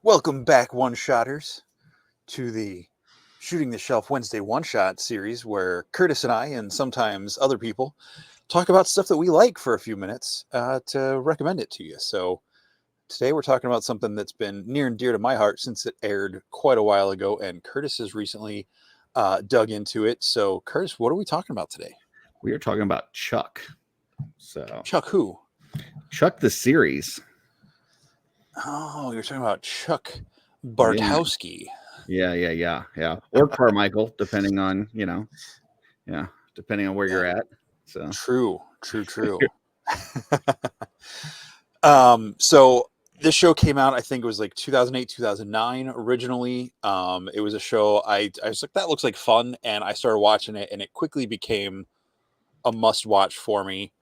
Welcome back, one-shotters, to the Shooting the Shelf Wednesday one-shot series where Curtis and I, and sometimes other people, talk about stuff that we like for a few minutes to recommend it to you. So today we're talking about something that's been near and dear to my heart since it aired quite a while ago, and Curtis has recently dug into it. So Curtis, what are we talking about today? We are talking about Chuck. Chuck who? Chuck the series. Oh, you're talking about Chuck Bartowski. Yeah. Or Carmichael, depending on, depending on where you're at. So True. So this show came out, I think it was like 2008, 2009 originally. It was a show I was like, that looks like fun. And I started watching it and it quickly became a must watch for me.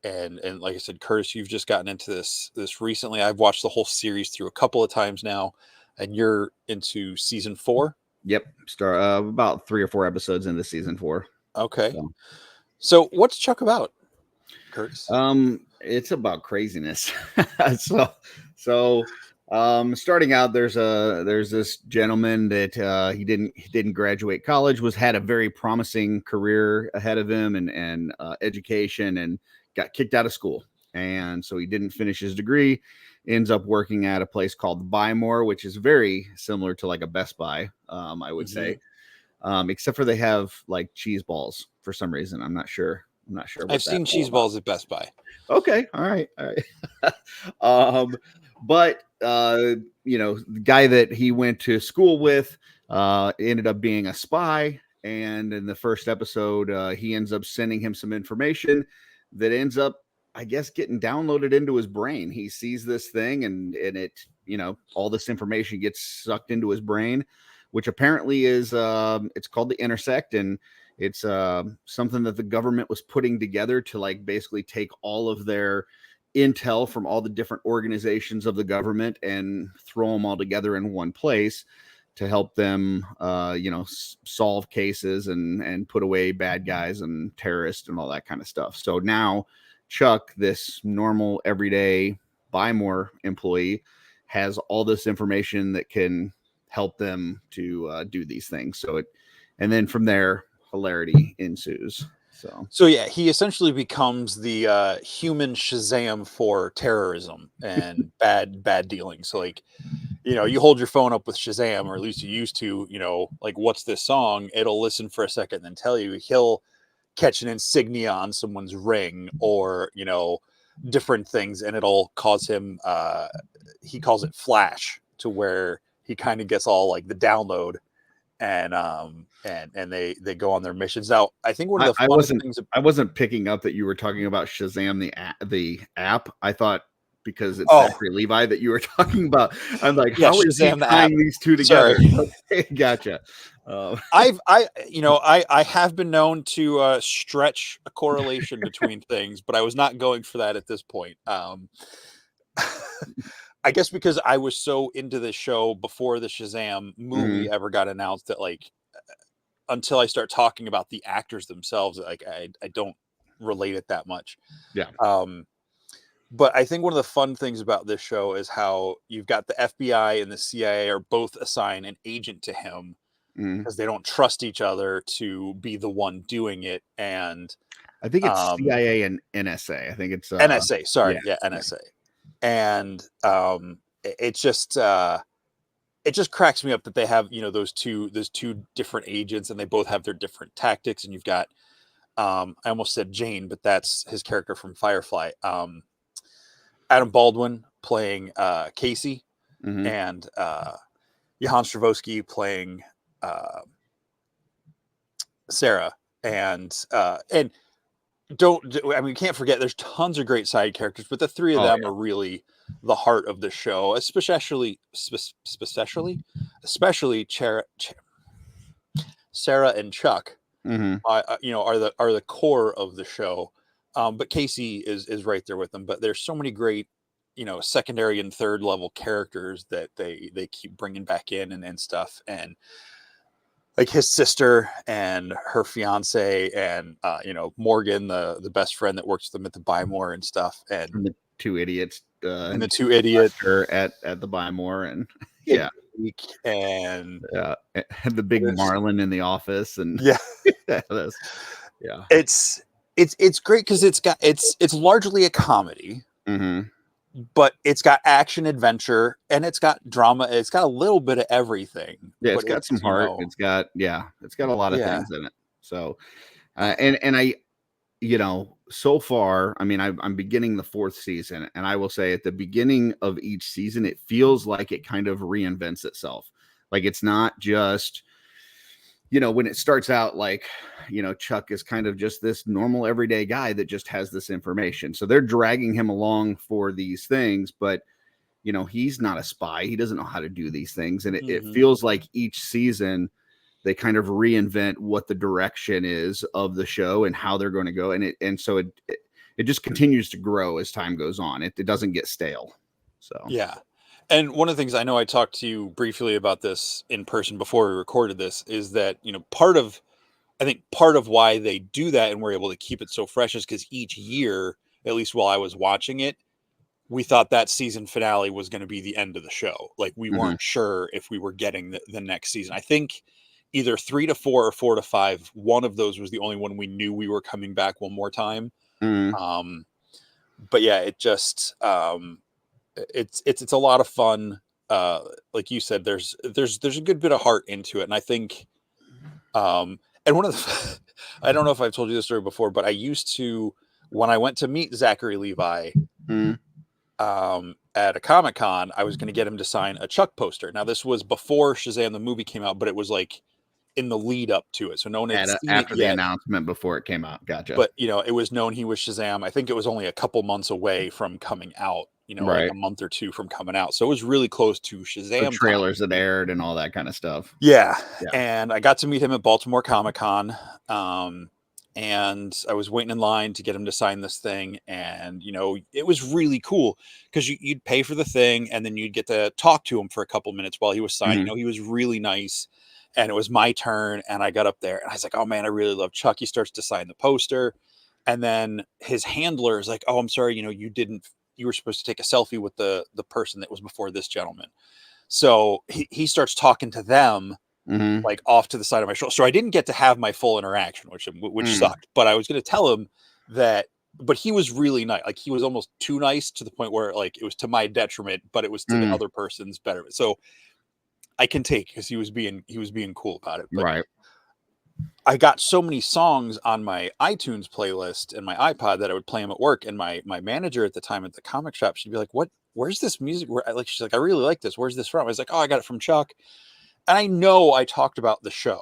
And like I said, Curtis, you've just gotten into this recently. I've watched the whole series through a couple of times now, and you're into season 4. Yep. Start about 3 or 4 episodes into season 4. Okay. So what's Chuck about, Curtis? It's about craziness. So starting out, there's this gentleman that he didn't graduate college, had a very promising career ahead of him and education, and got kicked out of school, and so he didn't finish his degree. Ends up working at a place called the Buy More, which is very similar to like a Best Buy, I would say, except for they have like cheese balls for some reason. I'm not sure. I've seen cheese balls at Best Buy. Okay. All right. But the guy that he went to school with ended up being a spy. And in the first episode, he ends up sending him some information that ends up, I guess, getting downloaded into his brain. He sees this thing and it, all this information gets sucked into his brain, which apparently is, it's called the Intersect. And it's something that the government was putting together to like basically take all of their intel from all the different organizations of the government and throw them all together in one place to help them, solve cases and put away bad guys and terrorists and all that kind of stuff. So now Chuck, this normal everyday Buy More employee, has all this information that can help them to do these things. And then from there, hilarity ensues. So yeah, he essentially becomes the human Shazam for terrorism and bad dealings. So like, you hold your phone up with Shazam, or at least you used to, like, what's this song? It'll listen for a second and then tell you. He'll catch an insignia on someone's ring or, different things, and it'll cause him, he calls it flash, to where he kind of gets all like the download, and they go on their missions. Now, I think one of the fun things, I wasn't picking up that you were talking about Shazam the app. I thought because it's Zachary Levi that you were talking about. I'm like, how is he tying these two together? Okay, gotcha. I have been known to stretch a correlation between things, but I was not going for that at this point. I guess because I was so into this show before the Shazam movie ever got announced that, like, until I start talking about the actors themselves, like I don't relate it that much. Yeah. But I think one of the fun things about this show is how you've got the FBI and the CIA are both assign an agent to him because they don't trust each other to be the one doing it. And I think it's CIA and NSA. I think it's NSA. Sorry. Yeah, NSA. And it just cracks me up that they have, those two different agents, and they both have their different tactics. And you've got, I almost said Jane, but that's his character from Firefly. Adam Baldwin playing Casey, and Johann Stravosky playing Sarah. And we can't forget there's tons of great side characters, but the three of them are really the heart of the show, especially Sarah and Chuck, are the core of the show. But Casey is right there with them. But there's so many great, secondary and third level characters that they keep bringing back in and stuff. And like his sister and her fiance and, Morgan, the best friend that works with them at the Buy More and stuff. And two idiots and the two idiots at the Buy More, and yeah, and and the big Marlin in the office, and yeah, yeah, it's great because it's largely a comedy. Mm-hmm. But it's got action, adventure, and it's got drama. It's got a little bit of everything. Yeah, but it's got some heart. It's got a lot of things in it. So, and I, so far, I mean, I'm beginning the 4th season, and I will say at the beginning of each season, it feels like it kind of reinvents itself. Like it's not just, when it starts out, like, Chuck is kind of just this normal everyday guy that just has this information. So they're dragging him along for these things, but he's not a spy. He doesn't know how to do these things. And it feels like each season they kind of reinvent what the direction is of the show and how they're going to go. And so it just continues to grow as time goes on. It doesn't get stale. So, yeah. And one of the things I know I talked to you briefly about this in person before we recorded this is that, part of why they do that and we're able to keep it so fresh is because each year, at least while I was watching it, we thought that season finale was going to be the end of the show. Like we weren't sure if we were getting the next season. I think either 3 to 4 or 4 to 5, one of those was the only one we knew we were coming back one more time. But yeah, it just, it's a lot of fun. Like you said, there's a good bit of heart into it. And I think, and one of the, I don't know if I've told you this story before, but I used to, when I went to meet Zachary Levi, at a Comic-Con, I was going to get him to sign a Chuck poster. Now this was before Shazam the movie came out, but it was like in the lead up to it. So no one had seen after it the yet. announcement before it came out. Gotcha. But it was known he was Shazam. I think it was only a couple months away from coming out, like a month or two from coming out. So it was really close to Shazam. The trailers that aired and all that kind of stuff. Yeah. And I got to meet him at Baltimore Comic-Con. And I was waiting in line to get him to sign this thing. And, it was really cool because you'd pay for the thing and then you'd get to talk to him for a couple minutes while he was signing. He was really nice. And it was my turn. And I got up there and I was like, oh man, I really love Chuck. He starts to sign the poster. And then his handler is like, oh, I'm sorry. You were supposed to take a selfie with the person that was before this gentleman. So he starts talking to them. Like off to the side of my shoulder. So I didn't get to have my full interaction, which sucked. But I was going to tell him that, but he was really nice. Like he was almost too nice to the point where like it was to my detriment, but it was to the other person's betterment. So I can take because he was being cool about it. But I got so many songs on my iTunes playlist and my iPod that I would play them at work. And my manager at the time at the comic shop, she'd be like, where's this music? She's like, I really like this. Where's this from? I was like, oh, I got it from Chuck. And I know I talked about the show,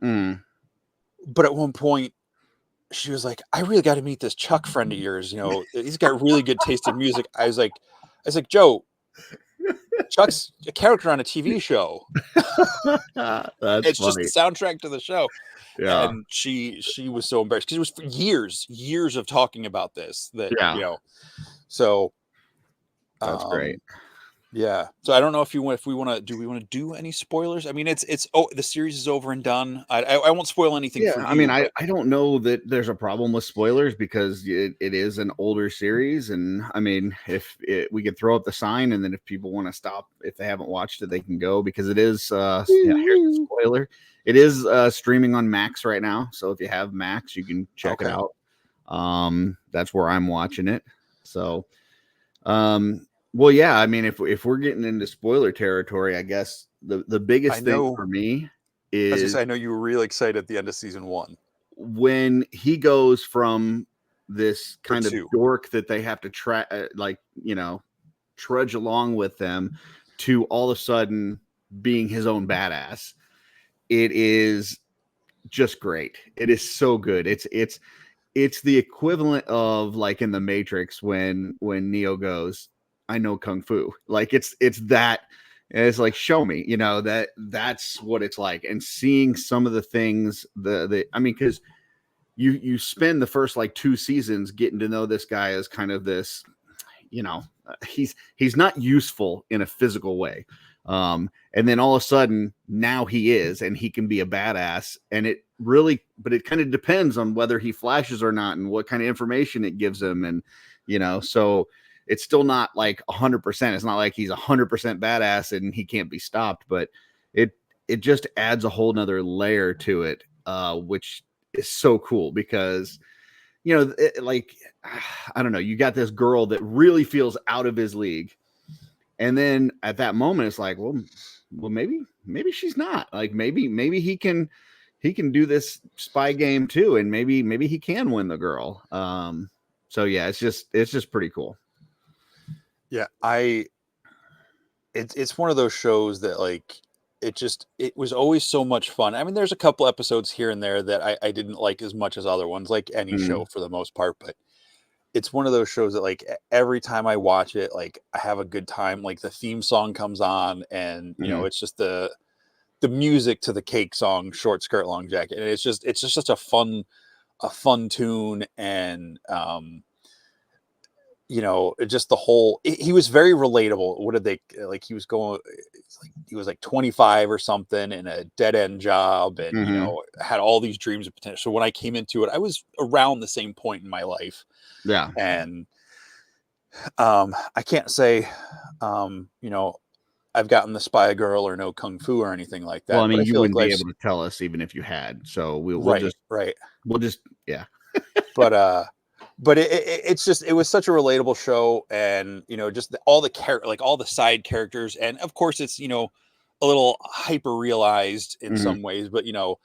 but at one point she was like, I really got to meet this Chuck friend of yours. He's got really good taste in music. I was like, Joe, Chuck's a character on a TV show. It's funny. Just the soundtrack to the show. Yeah. And she was so embarrassed because it was for years of talking about this so that's great. Yeah. So I don't know if we want to do any spoilers? I mean, the series is over and done. I won't spoil anything for you. I mean, I don't know that there's a problem with spoilers because it is an older series. And I mean, we could throw up the sign and then if people want to stop, if they haven't watched it, they can go because it is, here's the spoiler. It is streaming on Max right now. So if you have Max, you can check it out. That's where I'm watching it. So, well, yeah, I mean, if we're getting into spoiler territory, I guess the biggest thing for me is I know you were really excited at the end of season 1 when he goes from this kind of dork that they have to trudge along with them to all of a sudden being his own badass. It is just great. It is so good. It's the equivalent of like in the Matrix when Neo goes, I know Kung Fu. Like it's that, and it's like, show me, that's what it's like. And seeing some of the things I mean, because you spend the first like 2 seasons getting to know this guy as kind of this, he's not useful in a physical way. And then all of a sudden now he is, and he can be a badass. And it kind of depends on whether he flashes or not and what kind of information it gives him. And, so it's still not like 100%. It's not like he's 100% badass and he can't be stopped, but it just adds a whole nother layer to it, which is so cool because, you know, like, I don't know, you got this girl that really feels out of his league. And then at that moment, it's like, well, maybe she's not. Like, maybe he can do this spy game too, and maybe he can win the girl. So yeah, it's just pretty cool. Yeah, it's one of those shows that like it was always so much fun. I mean, there's a couple episodes here and there that I didn't like as much as other ones, like any show for the most part, but it's one of those shows that like every time I watch it, like I have a good time. Like the theme song comes on and you know, it's just the music to the Cake song, Short Skirt, Long Jacket. And it's just such a fun tune. And, you know, it just the whole, he was very relatable. What did they like? He was going, he was like 25 or something in a dead end job and, you know, had all these dreams of potential. So when I came into it, I was around the same point in my life. Yeah. And, I can't say, you know, I've gotten the spy girl or no kung fu or anything like that. Well, I But mean, I you feel like wouldn't be life's able to tell us even if you had. So right. Yeah. But it's just, it was such a relatable show. And, you know, just all the side characters. And of course it's, you know, a little hyper realized in some ways, but you know,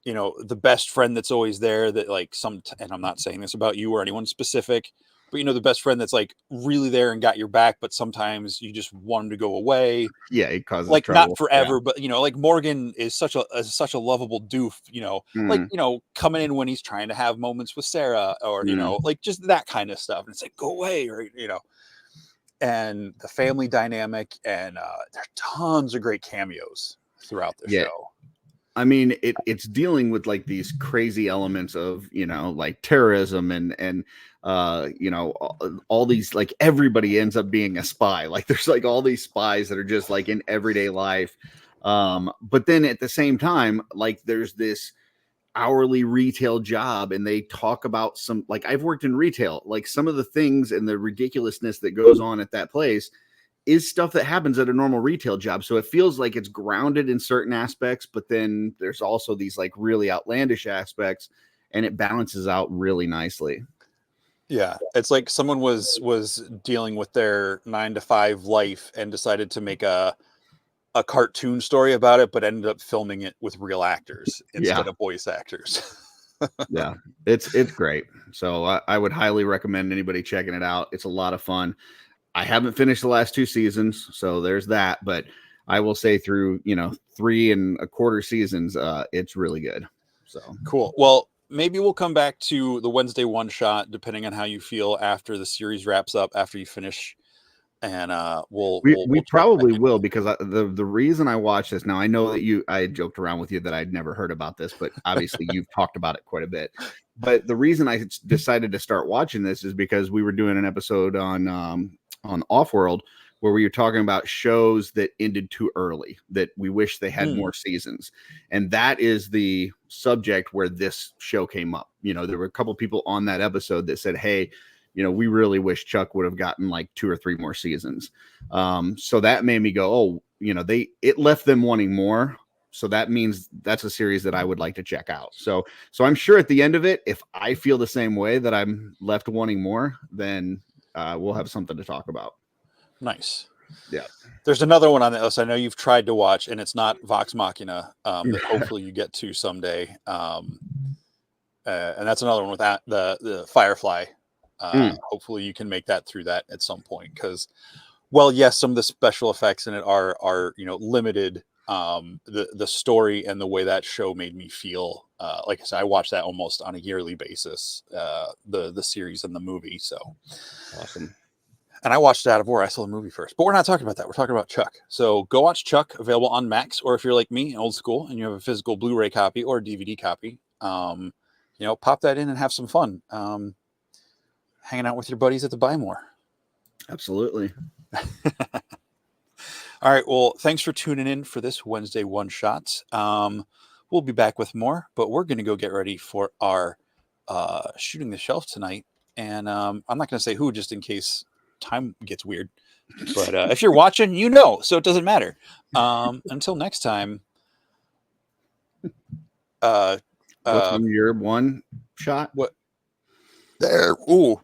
the best friend that's always there that like and I'm not saying this about you or anyone specific, but you know, the best friend that's like really there and got your back, but sometimes you just want him to go away. Yeah, it causes Like not trouble. forever, but you know, like Morgan is such a lovable doof, you know, like, you know, coming in when he's trying to have moments with Sarah or, you know, like just that kind of stuff. And it's like, go away, or, you know, and the family dynamic. And there are tons of great cameos throughout the Yeah. show. I mean, it's dealing with like these crazy elements of, you know, like terrorism and you know, all these, like everybody ends up being a spy. Like there's like all these spies that are just like in everyday life. But then at the same time, like there's this hourly retail job and they talk about some, like I've worked in retail, like some of the things and the ridiculousness that goes on at that place is stuff that happens at a normal retail job. So it feels like it's grounded in certain aspects, but then there's also these like really outlandish aspects and it balances out really nicely. Yeah. It's like someone was dealing with their 9 to 5 life and decided to make a cartoon story about it, but ended up filming it with real actors Yeah. instead of voice actors. Yeah. It's great. So I would highly recommend anybody checking it out. It's a lot of fun. I haven't finished the last 2 seasons, so there's that. But I will say through, you know, 3.25 seasons, it's really good. So Cool. Well, maybe we'll come back to the Wednesday one shot, depending on how you feel after the series wraps up, after you finish. And we we'll check back probably in. will, because the reason I watched this, now I know that I joked around with you that I'd never heard about this, but obviously you've talked about it quite a bit. But the reason I decided to start watching this is because we were doing an episode on OffWorld where we were talking about shows that ended too early, that we wish they had more seasons. And that is the subject where this show came up. You know, there were a couple people on that episode that said, hey, you know, we really wish Chuck would have gotten like 2 or 3 more seasons. So that made me go, oh, you know, it left them wanting more. So that means that's a series that I would like to check out. So I'm sure at the end of it, if I feel the same way that I'm left wanting more, then we'll have something to talk about. Nice. Yeah. There's another one on the list I know you've tried to watch, and it's not Vox Machina, that hopefully you get to someday. And that's another one with the Firefly. Hopefully you can make that through that at some point, because, well, yes, some of the special effects in it are you know, limited. The story and the way that show made me feel, like I said, I watch that almost on a yearly basis, the series and the movie. So Awesome. And I watched Out of War. I saw the movie first, but we're not talking about that. We're talking about Chuck. So go watch Chuck, available on Max, or if you're like me, old school, and you have a physical Blu-ray copy or DVD copy, you know, pop that in and have some fun, hanging out with your buddies at the Buy More. Absolutely. All right. Well, thanks for tuning in for this Wednesday one shot. We'll be back with more, but we're going to go get ready for our shooting the shelf tonight. And I'm not going to say who, just in case time gets weird. But if you're watching, you know, so it doesn't matter. Until next time. What's on your one shot? What? There. Ooh.